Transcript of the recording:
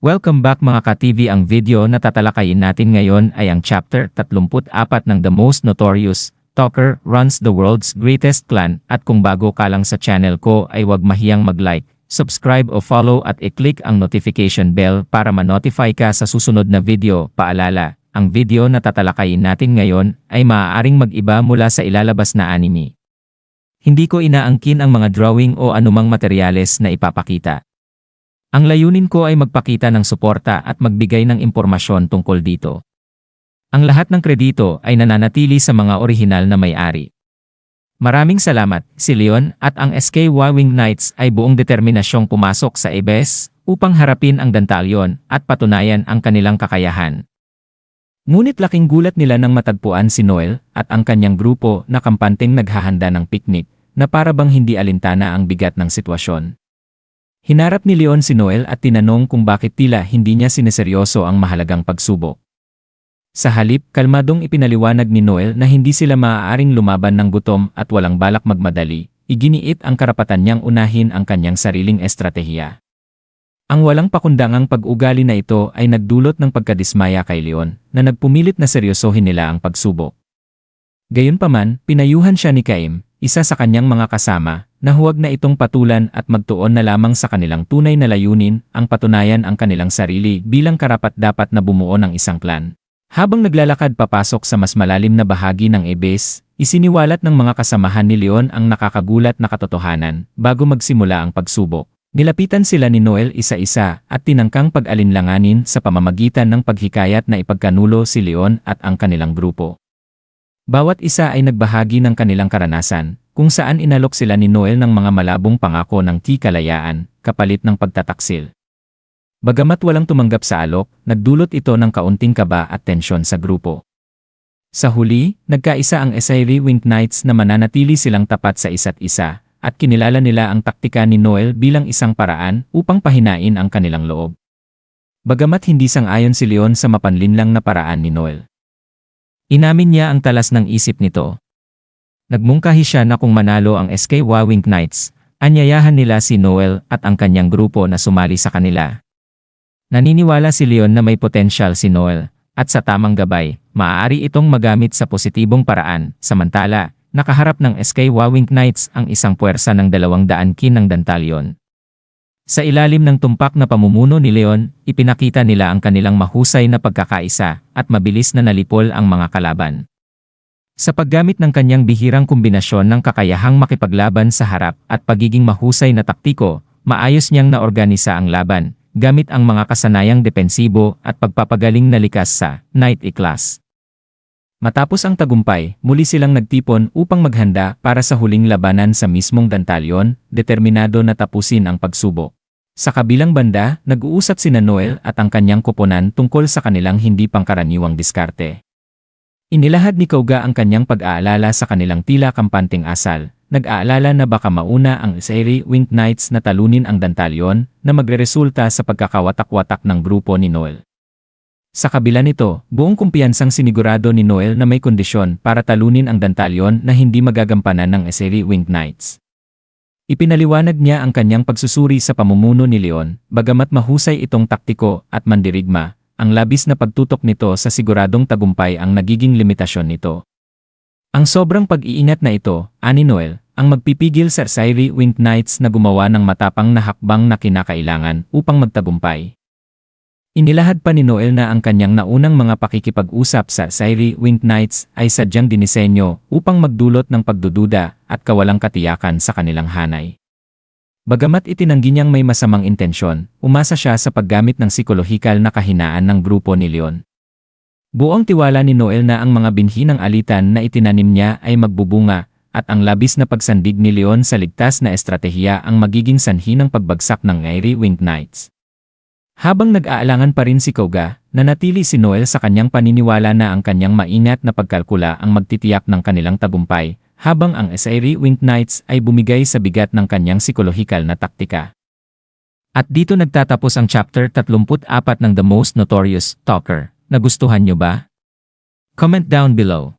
Welcome back mga ka-TV. Ang video na tatalakayin natin ngayon ay ang chapter 34 ng The Most Notorious Talker Runs the World's Greatest Clan. At kung bago ka lang sa channel ko ay huwag mahiyang mag-like, subscribe o follow at i-click ang notification bell para ma-notify ka sa susunod na video. Paalala, ang video na tatalakayin natin ngayon ay maaaring mag-iba mula sa ilalabas na anime. Hindi ko inaangkin ang mga drawing o anumang materyales na ipapakita. Ang layunin ko ay magpakita ng suporta at magbigay ng impormasyon tungkol dito. Ang lahat ng kredito ay nananatili sa mga orihinal na may-ari. Maraming salamat, si Leon at ang SKY Winged Knights ay buong determinasyong pumasok sa ABES upang harapin ang Dantalion at patunayan ang kanilang kakayahan. Ngunit laking gulat nila nang matagpuan si Noel at ang kanyang grupo na kampanteng naghahanda ng picnic na para bang hindi alintana ang bigat ng sitwasyon. Hinarap ni Leon si Noel at tinanong kung bakit tila hindi niya sineseryoso ang mahalagang pagsubok. Sa halip, kalmadong ipinaliwanag ni Noel na hindi sila maaaring lumaban ng gutom at walang balak magmadali, iginiit ang karapatan niyang unahin ang kanyang sariling estratehiya. Ang walang pakundangang pag-ugali na ito ay nagdulot ng pagkadismaya kay Leon na nagpumilit na seryosohin nila ang pagsubok. Gayunpaman, pinayuhan siya ni Caim, isa sa kanyang mga kasama, na huwag na itong patulan at magtuon na lamang sa kanilang tunay na layunin, ang patunayan ang kanilang sarili bilang karapat-dapat na bumuo ng isang clan. Habang naglalakad papasok sa mas malalim na bahagi ng ABES, isiniwalat ng mga kasamahan ni Leon ang nakakagulat na katotohanan. Bago magsimula ang pagsubok, nilapitan sila ni Noel isa-isa at tinangkang pag-alinlanganin sa pamamagitan ng paghikayat na ipagkanulo si Leon at ang kanilang grupo. Bawat isa ay nagbahagi ng kanilang karanasan, kung saan inalok sila ni Noel ng mga malabong pangako ng kalayaan, kapalit ng pagtataksil. Bagamat walang tumanggap sa alok, nagdulot ito ng kaunting kaba at tensyon sa grupo. Sa huli, nagkaisa ang SKY Winged Knights na mananatili silang tapat sa isa't isa, at kinilala nila ang taktika ni Noel bilang isang paraan upang pahinain ang kanilang loob. Bagamat hindi sang-ayon si Leon sa mapanlinlang na paraan ni Noel, inamin niya ang talas ng isip nito. Nagmungkahi siya na kung manalo ang SKY Winged Knights, anyayahan nila si Noel at ang kanyang grupo na sumali sa kanila. Naniniwala si Leon na may potensyal si Noel, at sa tamang gabay, maaari itong magamit sa positibong paraan. Samantala, nakaharap ng SKY Winged Knights ang isang puwersa ng 200 kin ng Dantalion. Sa ilalim ng tumpak na pamumuno ni Leon, ipinakita nila ang kanilang mahusay na pagkakaisa at mabilis na nalipol ang mga kalaban. Sa paggamit ng kanyang bihirang kombinasyon ng kakayahang makipaglaban sa harap at pagiging mahusay na taktiko, maayos niyang naorganisa ang laban, gamit ang mga kasanayang depensibo at pagpapagaling na likas sa Knight E-Class. Matapos ang tagumpay, muli silang nagtipon upang maghanda para sa huling labanan sa mismong Dantalion, determinado na tapusin ang pagsubok. Sa kabilang banda, nag-uusap sina Noel at ang kanyang koponan tungkol sa kanilang hindi pangkaraniwang diskarte. Inilahad ni Koga ang kanyang pag-aalala sa kanilang tila kampanteng asal, nag-aalala na baka mauna ang SKY Winged Knights na talunin ang Dantalion na magreresulta sa pagkakawatak-watak ng grupo ni Noel. Sa kabila nito, buong kumpiyansang sinigurado ni Noel na may kondisyon para talunin ang Dantalion na hindi magagampanan ng SKY Winged Knights. Ipinaliwanag niya ang kanyang pagsusuri sa pamumuno ni Leon, bagamat mahusay itong taktiko at mandirigma. Ang labis na pagtutok nito sa siguradong tagumpay ang nagiging limitasyon nito. Ang sobrang pag-iingat na ito, ani Noel, ang magpipigil sa SKY Winged Knights na gumawa ng matapang na hakbang na kinakailangan upang magtagumpay. Inilahad pa ni Noel na ang kanyang naunang mga pakikipag-usap sa SKY Winged Knights ay sadyang dinisenyo upang magdulot ng pagdududa at kawalang katiyakan sa kanilang hanay. Bagamat itinanggi niyang may masamang intensyon, umasa siya sa paggamit ng psikolohikal na kahinaan ng grupo ni Leon. Buong tiwala ni Noel na ang mga binhi ng alitan na itinanim niya ay magbubunga, at ang labis na pagsandig ni Leon sa ligtas na estratehiya ang magiging sanhi ng pagbagsak ng SKY Winged Knights. Habang nag-aalangan pa rin si Koga, nanatili si Noel sa kanyang paniniwala na ang kanyang maingat na pagkalkula ang magtitiyak ng kanilang tagumpay, habang ang SKY Winged Knights ay bumigay sa bigat ng kanyang psikolohikal na taktika. At dito nagtatapos ang chapter 34 ng The Most Notorious Talker. Nagustuhan nyo ba? Comment down below.